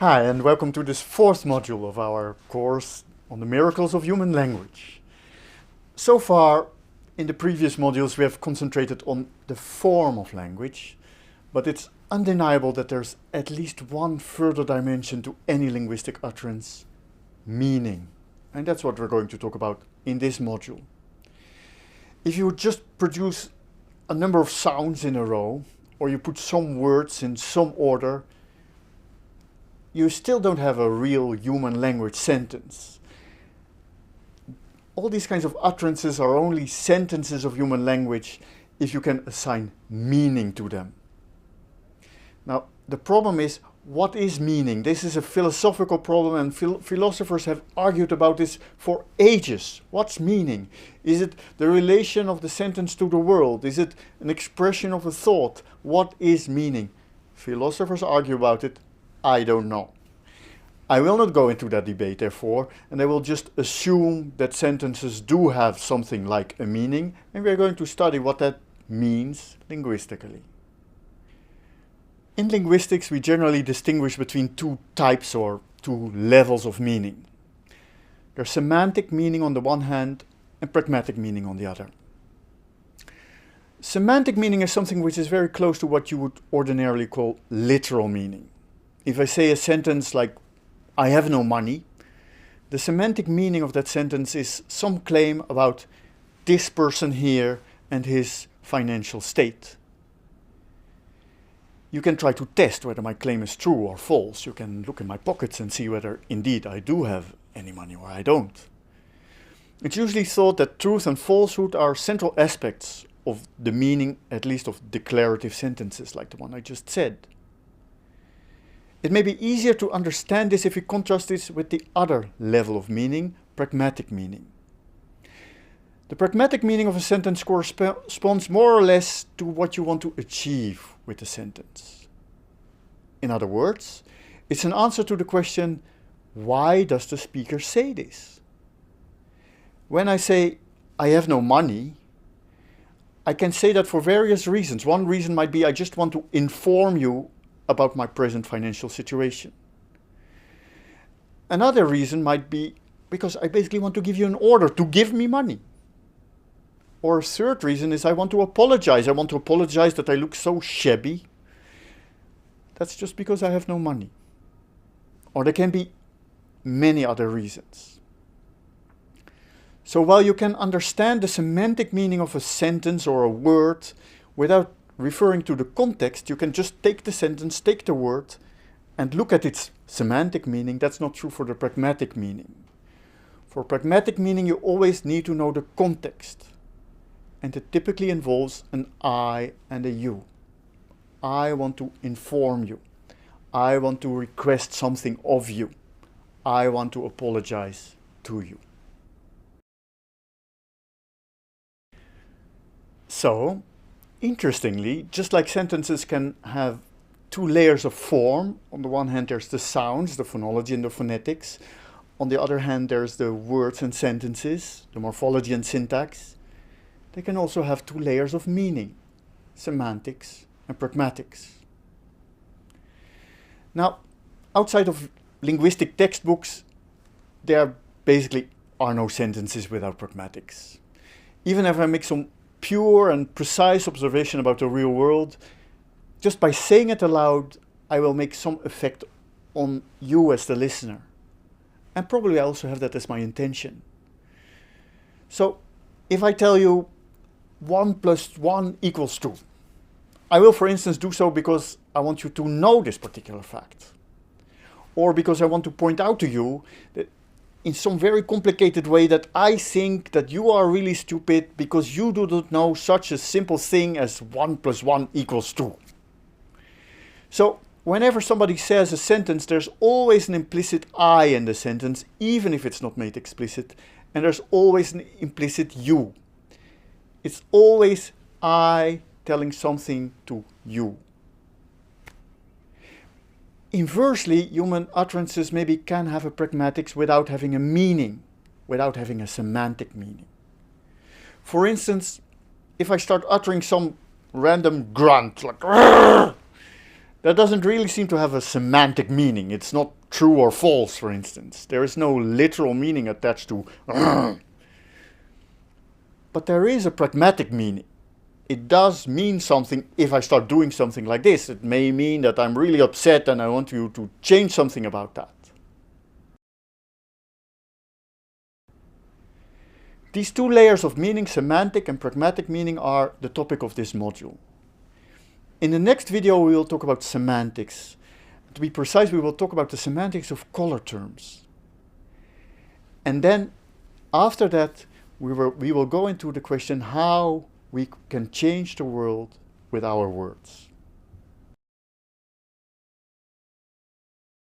Hi, and welcome to this fourth module of our course on the miracles of human language. So far, in the previous modules, we have concentrated on the form of language, but it's undeniable that there's at least one further dimension to any linguistic utterance: meaning. And that's what we're going to talk about in this module. If you would just produce a number of sounds in a row, or you put some words in some order, you still don't have a real human language sentence. All these kinds of utterances are only sentences of human language if you can assign meaning to them. Now, the problem is, what is meaning? This is a philosophical problem, and philosophers have argued about this for ages. What's meaning? Is it the relation of the sentence to the world? Is it an expression of a thought? What is meaning? Philosophers argue about it. I don't know. I will not go into that debate, therefore, and I will just assume that sentences do have something like a meaning, and we are going to study what that means linguistically. In linguistics, we generally distinguish between two types or two levels of meaning. There's semantic meaning on the one hand and pragmatic meaning on the other. Semantic meaning is something which is very close to what you would ordinarily call literal meaning. If I say a sentence like, "I have no money," the semantic meaning of that sentence is some claim about this person here and his financial state. You can try to test whether my claim is true or false. You can look in my pockets and see whether indeed I do have any money or I don't. It's usually thought that truth and falsehood are central aspects of the meaning, at least of declarative sentences like the one I just said. It may be easier to understand this if we contrast this with the other level of meaning, pragmatic meaning. The pragmatic meaning of a sentence corresponds more or less to what you want to achieve with the sentence. In other words, it's an answer to the question, why does the speaker say this? When I say, "I have no money," I can say that for various reasons. One reason might be I just want to inform you about my present financial situation. Another reason might be because I basically want to give you an order to give me money. Or a third reason is I want to apologize. I want to apologize that I look so shabby. That's just because I have no money. Or there can be many other reasons. So while you can understand the semantic meaning of a sentence or a word without referring to the context, you can just take the sentence, take the word, and look at its semantic meaning. That's not true for the pragmatic meaning. For pragmatic meaning, you always need to know the context. And it typically involves an I and a you. I want to inform you. I want to request something of you. I want to apologize to you. So, interestingly, just like sentences can have two layers of form, on the one hand there's the sounds, the phonology and the phonetics. On the other hand there's the words and sentences, the morphology and syntax. They can also have two layers of meaning, semantics and pragmatics. Now, outside of linguistic textbooks, there basically are no sentences without pragmatics. Even if I make some pure and precise observation about the real world, just by saying it aloud, I will make some effect on you as the listener. And probably I also have that as my intention. So, if I tell you 1 + 1 = 2, I will, for instance, do so because I want you to know this particular fact. Or because I want to point out to you that in some very complicated way that I think that you are really stupid because you do not know such a simple thing as 1 + 1 = 2. So, whenever somebody says a sentence, there's always an implicit I in the sentence, even if it's not made explicit, and there's always an implicit you. It's always I telling something to you. Inversely, human utterances maybe can have a pragmatics without having a meaning, without having a semantic meaning. For instance, if I start uttering some random grunt, like that doesn't really seem to have a semantic meaning. It's not true or false, for instance. There is no literal meaning attached to but there is a pragmatic meaning. It does mean something if I start doing something like this. It may mean that I'm really upset and I want you to change something about that. These two layers of meaning, semantic and pragmatic meaning, are the topic of this module. In the next video we will talk about semantics. To be precise, we will talk about the semantics of color terms. And then after that we will go into the question how we can change the world with our words.